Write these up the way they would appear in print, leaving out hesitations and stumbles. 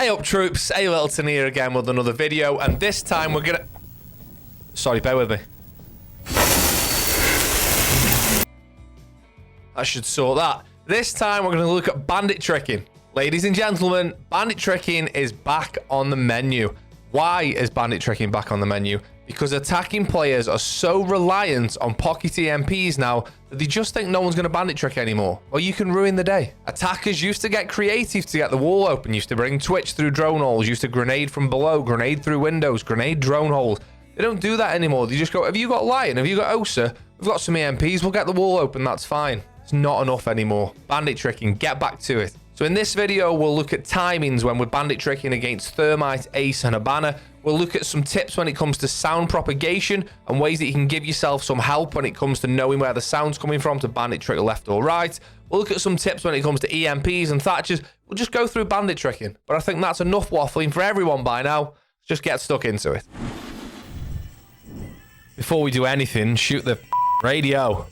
Hey up troops, Littleton here again with another video, and this time we're gonna... Sorry, bear with me. I should sort that. This time we're gonna look at bandit tricking. Ladies and gentlemen, bandit tricking is back on the menu. Why is bandit tricking back on the menu? Because attacking players are so reliant on pocket EMPs now that they just think no one's going to bandit trick anymore. Well, you can ruin the day. Attackers used to get creative to get the wall open, used to bring twitch through drone holes, used to grenade from below, grenade through windows, grenade drone holes. They don't do that anymore. They just go, have you got Lion? Have you got Osa? We've got some EMPs. We'll get the wall open. That's fine. It's not enough anymore. Bandit tricking. Get back to it. So in this video, we'll look at timings when we're bandit tricking against Thermite, Ace, and Hibana. We'll look at some tips when it comes to sound propagation and ways that you can give yourself some help when it comes to knowing where the sound's coming from to bandit trick left or right. We'll look at some tips when it comes to EMPs and Thatchers. We'll just go through bandit tricking. But I think that's enough waffling for everyone by now. Just get stuck into it. Before we do anything, shoot the radio.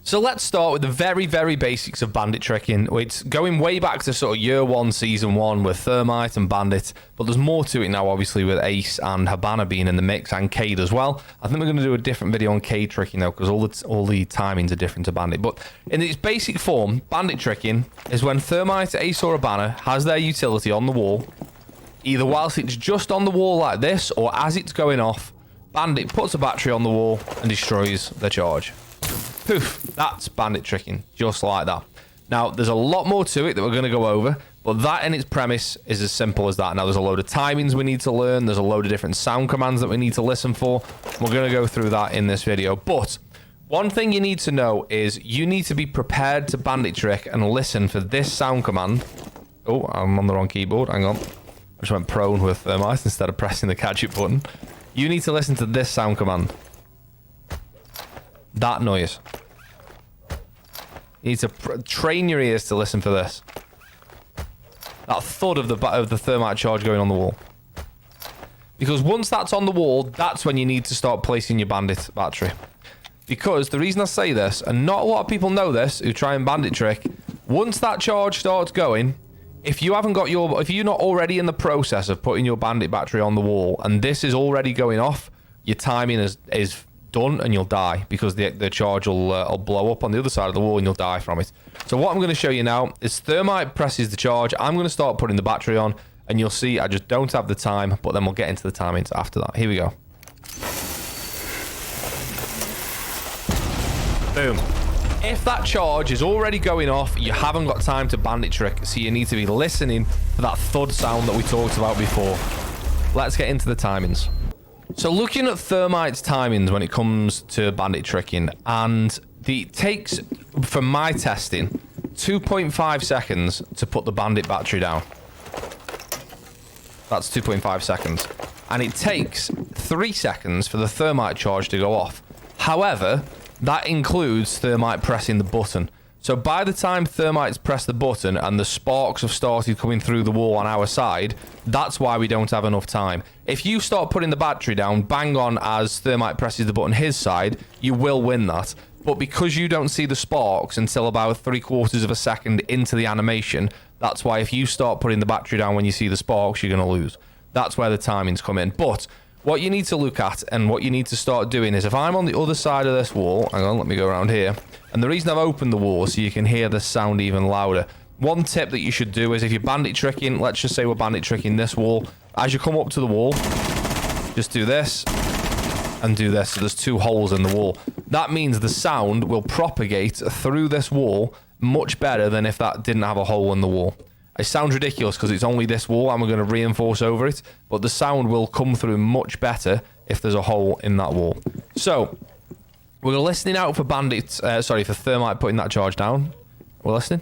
So let's start with the very, very basics of bandit tricking. It's going way back to sort of year one, season one with Thermite and Bandit, but there's more to it now, obviously, with Ace and Hibana being in the mix and Cade as well. I think we're going to do a different video on Cade tricking though, because all the timings are different to Bandit. But in its basic form, bandit tricking is when Thermite, Ace, or Hibana has their utility on the wall, either whilst it's just on the wall like this, or as it's going off, Bandit puts a battery on the wall and destroys the charge. Poof, that's bandit tricking, just like that. Now, there's a lot more to it that we're going to go over, but that in its premise is as simple as that. Now, there's a load of timings we need to learn. There's a load of different sound commands that we need to listen for. We're going to go through that in this video. But one thing you need to know is you need to be prepared to bandit trick and listen for this sound command. Oh, I'm on the wrong keyboard. Hang on. I just went prone with Thermite instead of pressing the gadget button. You need to listen to this sound command. That noise. You need to train your ears to listen for this. That thud of the Thermite charge going on the wall. Because once that's on the wall, that's when you need to start placing your bandit battery. Because the reason I say this, and not a lot of people know this who try and bandit trick, once that charge starts going, if you're not already in the process of putting your bandit battery on the wall, and this is already going off, your timing is done and you'll die, because the charge will blow up on the other side of the wall and you'll die from it. So what I'm going to show you now is Thermite presses the charge. I'm going to start putting the battery on, and you'll see I just don't have the time, but then we'll get into the timings after that. Here we go. Boom. If that charge is already going off, you haven't got time to bandit trick, so you need to be listening for that thud sound that we talked about before. Let's get into the timings. So looking at Thermite's timings when it comes to bandit tricking, and it takes, from my testing, 2.5 seconds to put the bandit battery down. That's 2.5 seconds. And it takes 3 seconds for the Thermite charge to go off. However, that includes Thermite pressing the button. So by the time Thermite's pressed the button and the sparks have started coming through the wall on our side, that's why we don't have enough time. If you start putting the battery down bang on as Thermite presses the button his side, you will win that. But because you don't see the sparks until about 3/4 of a second into the animation, that's why if you start putting the battery down when you see the sparks, you're going to lose. That's where the timings come in. But what you need to look at and what you need to start doing is, if I'm on the other side of this wall, hang on, let me go around here. And the reason I've opened the wall is so you can hear the sound even louder. One tip that you should do is if you're bandit tricking, let's just say we're bandit tricking this wall. As you come up to the wall, just do this and do this. So there's 2 holes in the wall. That means the sound will propagate through this wall much better than if that didn't have a hole in the wall. It sounds ridiculous because it's only this wall and we're going to reinforce over it, but the sound will come through much better if there's a hole in that wall. So we're listening out for for Thermite putting that charge down. We're listening.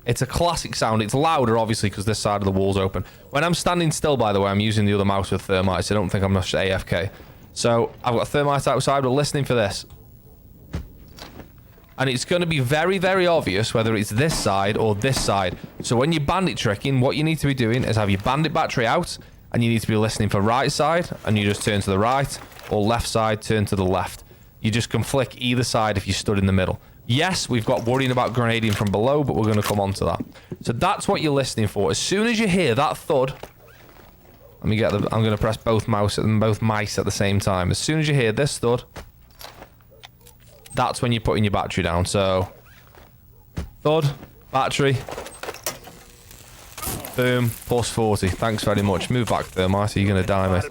It's a classic sound. It's louder, obviously, because this side of the wall's open. When I'm standing still, by the way, I'm using the other mouse with Thermite, so don't think I'm just AFK. So I've got Thermite outside. We're listening for this. And it's going to be very, very obvious whether it's this side or this side. So when you're bandit tricking, what you need to be doing is have your bandit battery out, and you need to be listening for right side, and you just turn to the right, or left side, turn to the left. You just can flick either side if you stood in the middle. Yes, we've got worrying about grenading from below, but we're going to come on to that. So that's what you're listening for. As soon as you hear that thud, let me get the... I'm going to press both mice at the same time. As soon as you hear this thud, that's when you're putting your battery down. So, thud, battery, boom, plus 40. Thanks very much. Move back, Thermite, or you're going to die, mate.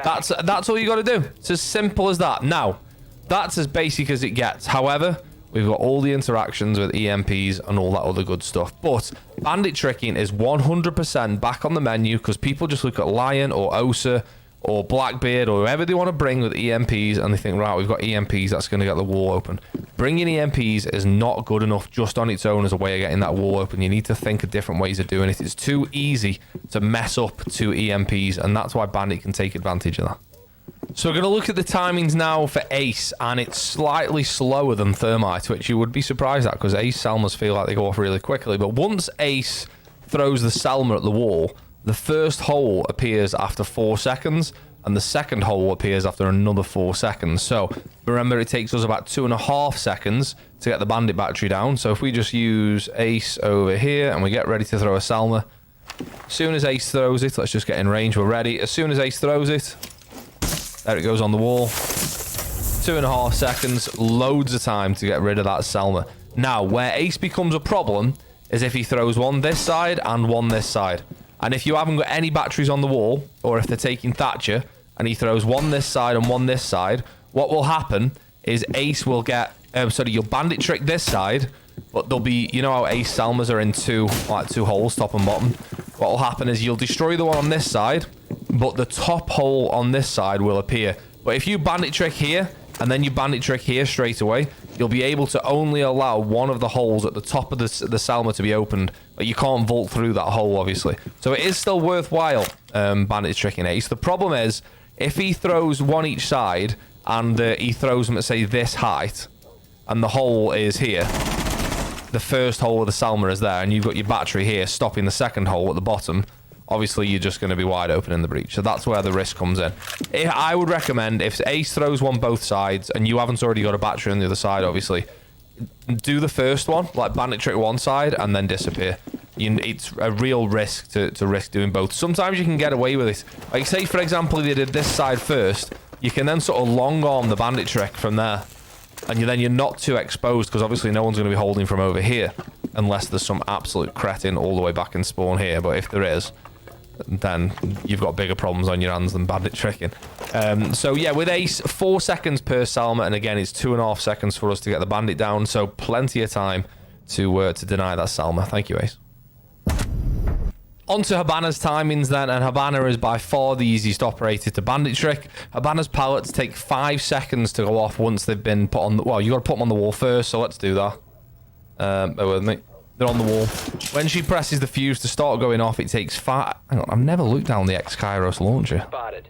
That's all you got to do. It's as simple as that. Now, that's as basic as it gets. However, we've got all the interactions with EMPs and all that other good stuff. But bandit tricking is 100% back on the menu because people just look at Lion or Osa or Blackbeard or whoever they want to bring with EMPs and they think, right, we've got EMPs, that's going to get the wall open. Bringing EMPs is not good enough just on its own as a way of getting that wall open. You need to think of different ways of doing it. It's too easy to mess up two EMPs, and that's why Bandit can take advantage of that. So we're going to look at the timings now for Ace, and it's slightly slower than Thermite, which you would be surprised at because Ace Salmas feel like they go off really quickly. But once Ace throws the Salma at the wall, the first hole appears after 4 seconds, and the second hole appears after another 4 seconds. So remember, it takes us about 2.5 seconds to get the Bandit battery down. So if we just use Ace over here and we get ready to throw a Salma, as soon as Ace throws it, let's just get in range, we're ready. As soon as Ace throws it, there it goes on the wall. 2.5 seconds, loads of time to get rid of that Salma. Now, where Ace becomes a problem is if he throws one this side and one this side. And if you haven't got any batteries on the wall, or if they're taking Thatcher, and he throws one this side and one this side, what will happen is Ace will get... you'll Bandit trick this side, but there'll be... You know how Ace Salmas are in two holes, top and bottom? What will happen is you'll destroy the one on this side, but the top hole on this side will appear. But if you Bandit trick here, and then you Bandit trick here straight away, you'll be able to only allow one of the holes at the top of the Salma to be opened, but you can't vault through that hole, obviously. So it is still worthwhile Bandit tricking Ace. The problem is, if he throws one each side, and he throws them at, say, this height, and the hole is here, the first hole of the Salma is there, and you've got your battery here stopping the second hole at the bottom, obviously you're just going to be wide open in the breach. So that's where the risk comes in. I would recommend, if Ace throws one both sides, and you haven't already got a battery on the other side, obviously, do the first one, like Bandit trick one side, and then disappear. It's a real risk to risk doing both. Sometimes you can get away with it. Like, say, for example, they did this side first, you can then sort of long arm the Bandit trick from there. And then you're not too exposed, because obviously no one's going to be holding from over here, unless there's some absolute cretin all the way back in spawn here. But if there is, then you've got bigger problems on your hands than Bandit tricking. So yeah, with Ace, 4 seconds per Salma, and again, it's 2.5 seconds for us to get the Bandit down, so plenty of time to deny that Salma. Thank you, Ace. On to Hibana's timings then, and Hibana is by far the easiest operator to Bandit trick. Hibana's pallets take 5 seconds to go off once they've been put on the... Well, you got to put them on the wall first, so let's do that. Bear with me. They're on the wall. When she presses the fuse to start going off, it takes 5... Hang on, I've never looked down the X-Kairos launcher. Spotted.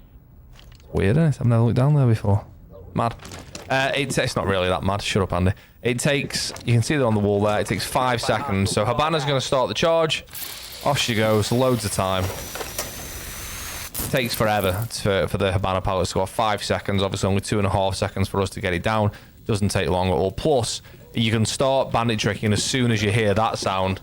Weird, isn't it? I've never looked down there before. Mad. It's not really that mad. Shut up, Andy. It takes... You can see they're on the wall there. It takes 5 seconds. So Hibana's going to start the charge. Off she goes, loads of time. It takes forever for the Hibana pallets to go off. 5 seconds, obviously only 2.5 seconds for us to get it down. Doesn't take long at all. Plus, you can start Bandit tricking as soon as you hear that sound.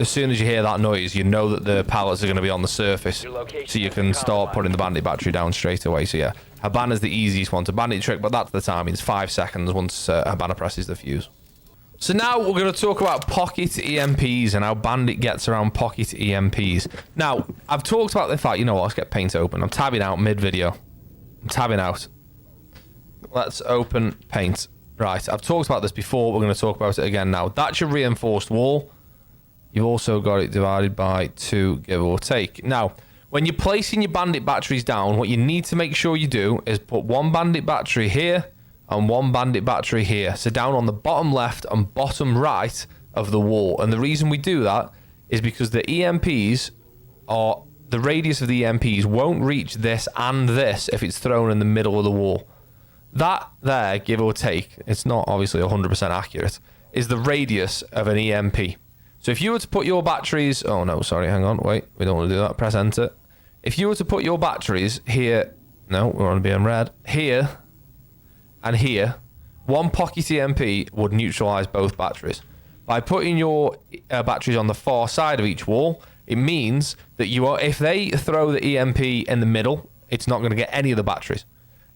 As soon as you hear that noise, you know that the pallets are going to be on the surface. So you can start putting the Bandit battery down straight away. So yeah, Hibana's the easiest one to Bandit trick, but that's the timing. It's 5 seconds once Hibana presses the fuse. So now we're going to talk about pocket EMPs and how Bandit gets around pocket EMPs. Now, I've talked about the fact, you know what, let's get paint open. I'm tabbing out mid-video. I'm tabbing out. Let's open paint. Right, I've talked about this before. We're going to talk about it again now. That's your reinforced wall. You've also got it divided by 2, give or take. Now, when you're placing your Bandit batteries down, what you need to make sure you do is put one Bandit battery here and one Bandit battery here. So down on the bottom left and bottom right of the wall. And the reason we do that is because the EMPs are... The radius of the EMPs won't reach this and this if it's thrown in the middle of the wall. That there, give or take, it's not obviously 100% accurate, is the radius of an EMP. So if you were to put your batteries... Oh no, sorry, hang on, wait. We don't want to do that. Press enter. If you were to put your batteries here... No, we want to be in red. Here... and here, one pocket EMP would neutralize both batteries. By putting your batteries on the far side of each wall, it means that if they throw the EMP in the middle, it's not going to get any of the batteries.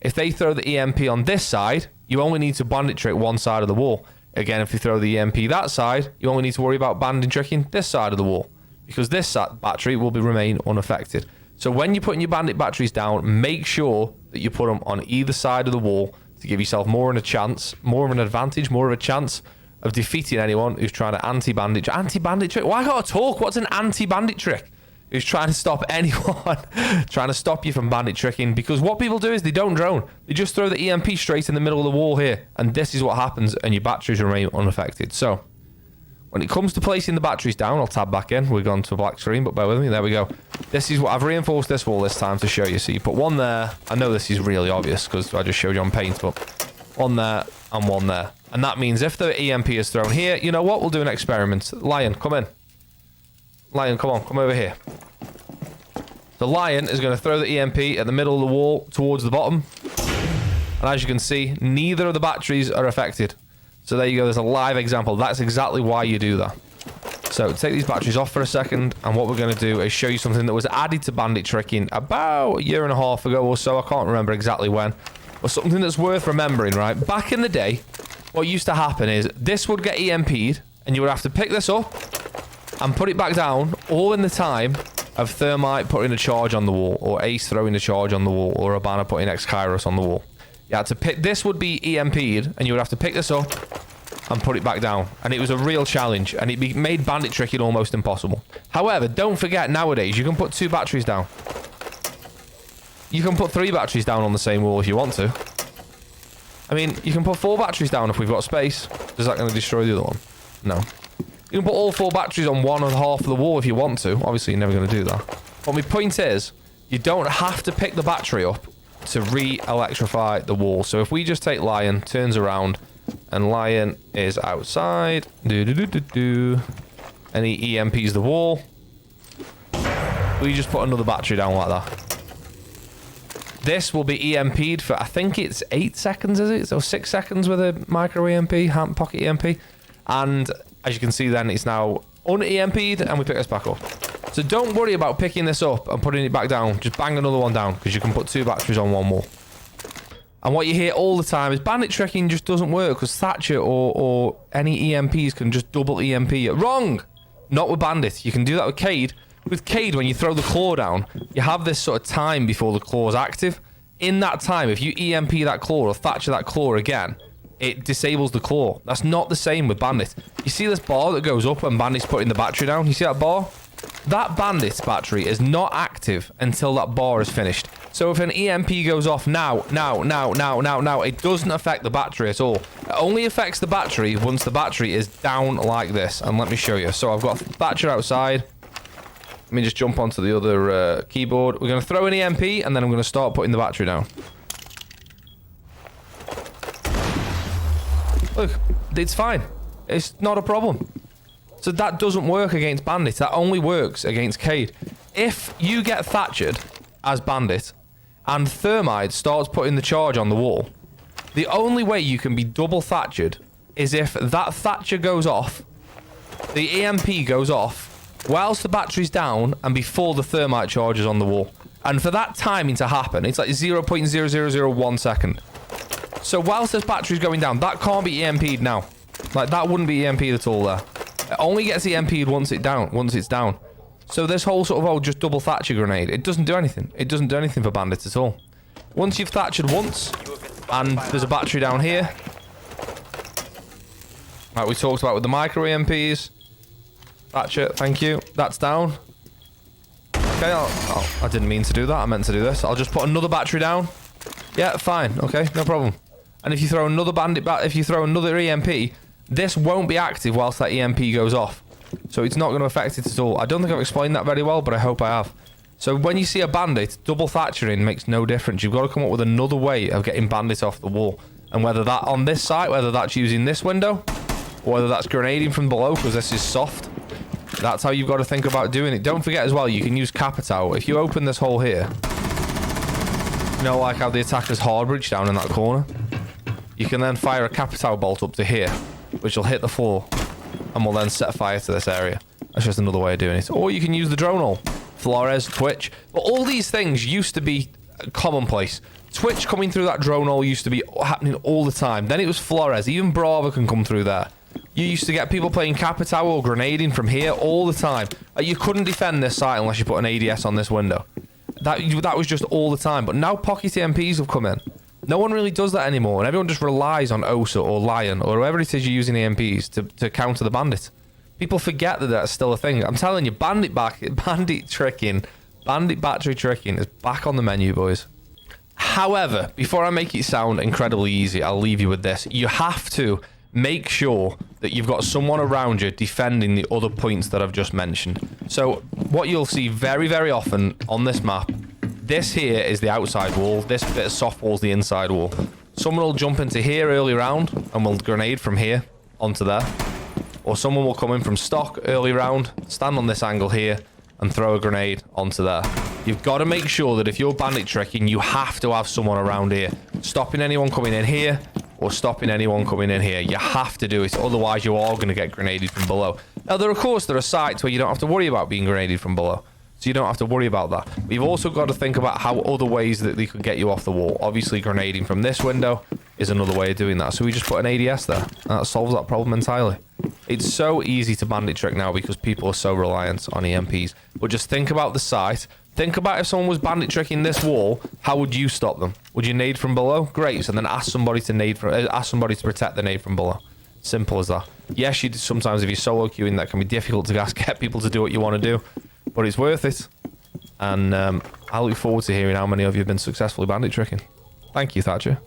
If they throw the EMP on this side, you only need to bandit trick one side of the wall. Again, if you throw the EMP that side, you only need to worry about bandit tricking this side of the wall, because this battery will remain unaffected. So when you're putting your bandit batteries down, make sure that you put them on either side of the wall to give yourself more of a chance, more of an advantage, more of a chance of defeating anyone who's trying to anti-bandit trick. Why gotta talk? What's an anti-bandit trick? Who's trying to stop anyone trying to stop you from bandit tricking? Because what people do is they don't drone. They just throw the EMP straight in the middle of the wall here, and this is what happens, and your batteries remain unaffected. So when it comes to placing the batteries down, I'll tab back in. We've gone to a black screen, but bear with me. There we go. This is what I've reinforced this wall this time to show you. So you put one there. I know this is really obvious because I just showed you on paint, but one there and one there. And that means if the EMP is thrown here, you know what? We'll do an experiment. Lion, come in. Lion, come on. Come over here. The Lion is going to throw the EMP at the middle of the wall towards the bottom. And as you can see, neither of the batteries are affected. So there you go. There's a live example. That's exactly why you do that. So take these batteries off for a second. And what we're going to do is show you something that was added to bandit tricking about a year and a half ago or so. I can't remember exactly when. But something that's worth remembering, right? Back in the day, what used to happen is this would get EMP'd and you would have to pick this up and put it back down, all in the time of Thermite putting a charge on the wall, or Ace throwing a charge on the wall, or Hibana putting X-Kairos on the wall. You had to pick, this would be EMP'd and you would have to pick this up and put it back down. And it was a real challenge, and it made bandit tricking almost impossible. However, don't forget, nowadays you can put 2 batteries down. You can put 3 batteries down on the same wall if you want to. I mean, you can put 4 batteries down if we've got space. Is that going to destroy the other one? No. You can put all 4 batteries on one and half of the wall if you want to. Obviously, you're never going to do that. But my point is, you don't have to pick the battery up to re-electrify the wall. So if we just take Lion, turns around, and Lion is outside. And he EMPs the wall. We just put another battery down like that. This will be EMP'd for, I think it's 8 seconds, is it? So 6 seconds with a micro EMP, hand pocket EMP. And as you can see then, it's now un-EMP'd and we pick this back up. So don't worry about picking this up and putting it back down. Just bang another one down, because you can put 2 batteries on one wall. And what you hear all the time is bandit tricking just doesn't work because Thatcher or any EMPs can just double EMP it. Wrong! Not with bandit. You can do that with Cade. With Cade, when you throw the claw down, you have this sort of time before the claw is active. In that time, if you EMP that claw or Thatcher that claw again, it disables the claw. That's not the same with bandit. You see this bar that goes up when bandit's putting the battery down? You see that bar? That bandit's battery is not active until that bar is finished. So if an EMP goes off now, it doesn't affect the battery at all. It only affects the battery once the battery is down like this. And let me show you. So I've got Thatcher outside. Let me just jump onto the other keyboard. We're going to throw an EMP, and then I'm going to start putting the battery down. Look, it's fine. It's not a problem. So that doesn't work against Bandit. That only works against Cade. If you get Thatchered as Bandit, and Thermite starts putting the charge on the wall, the only way you can be double Thatchered is if that Thatcher goes off, the EMP goes off, whilst the battery's down and before the Thermite charge is on the wall. And for that timing to happen, it's like 0.0001 second. So whilst this battery's going down, that can't be EMP'd now. Like, that wouldn't be EMP'd at all there. It only gets EMP'd once it's down. So this whole sort of, just double Thatcher grenade, it doesn't do anything. It doesn't do anything for bandits at all. Once you've Thatchered once, and there's a battery down here. Like we talked about with the micro EMPs. Thatcher, thank you. That's down. Okay, I didn't mean to do that. I meant to do this. I'll just put another battery down. Yeah, fine. Okay, no problem. And if you throw another if you throw another EMP, this won't be active whilst that EMP goes off. So it's not going to affect it at all. I don't think I've explained that very well, but I hope I have. So when you see a bandit, double Thatchering makes no difference. You've got to come up with another way of getting bandits off the wall. And whether that on this site, whether that's using this window, or whether that's grenading from below, because this is soft. That's how you've got to think about doing it. Don't forget as well, you can use Capitao. If you open this hole here, you know, like how the attacker's hard bridge down in that corner. you can then fire a Capitao bolt up to here, which will hit the floor and will then set fire to this area. That's just another way of doing it. Or you can use the drone hull. Flores, Twitch. But all these things used to be commonplace. Twitch coming through that drone hole used to be happening all the time. Then it was Flores. Even Bravo can come through there. You used to get people playing Capitao or grenading from here all the time. You couldn't defend this site unless you put an ADS on this window. That was just all the time. But now pocket EMPs have come in. No one really does that anymore, and everyone just relies on OSA or Lion or whoever it is you're using EMPs to counter the Bandit. People forget that that's still a thing. I'm telling you, Bandit battery tricking is back on the menu, boys. However, before I make it sound incredibly easy, I'll leave you with this. You have to make sure that you've got someone around you defending the other points that I've just mentioned. So what you'll see very, very often on this map, this here is the outside wall. This bit of soft wall is the inside wall. Someone will jump into here early round and will grenade from here onto there. Or someone will come in from stock early round, stand on this angle here, and throw a grenade onto there. You've got to make sure that if you're bandit tricking, you have to have someone around here, stopping anyone coming in here, or stopping anyone coming in here. You have to do it, otherwise you are going to get grenaded from below. Now, there are sites where you don't have to worry about being grenaded from below, so you don't have to worry about that. But you've also got to think about how other ways that they could get you off the wall. Obviously, grenading from this window is another way of doing that. So we just put an ADS there, and that solves that problem entirely. It's so easy to bandit trick now because people are so reliant on EMPs. But just think about the site. Think about if someone was bandit tricking this wall, how would you stop them? Would you nade from below? Great. So then ask somebody to protect the nade from below. Simple as that. Yes, you sometimes if you're solo queuing, that can be difficult to get people to do what you want to do, but it's worth it. And I look forward to hearing how many of you have been successfully bandit tricking. Thank you, Thatcher.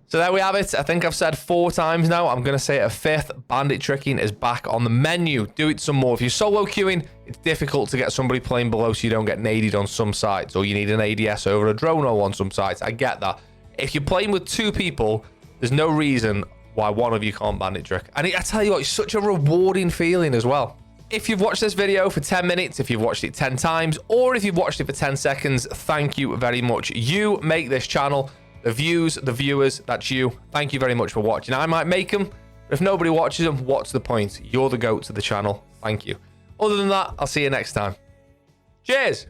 So there we have it. I think I've said 4 times now. I'm going to say it a 5th. Bandit tricking is back on the menu. Do it some more. If you're solo queuing, it's difficult to get somebody playing below so you don't get naded on some sites, or you need an ADS over a drone on some sites. I get that. If you're playing with 2 people, there's no reason why one of you can't bandit trick. And I tell you what, it's such a rewarding feeling as well. If you've watched this video for 10 minutes, if you've watched it 10 times, or if you've watched it for 10 seconds, thank you very much. You make this channel. The views, the viewers, that's you. Thank you very much for watching. I might make them, but if nobody watches them, what's the point? You're the goat to the channel. Thank you. Other than that, I'll see you next time. Cheers!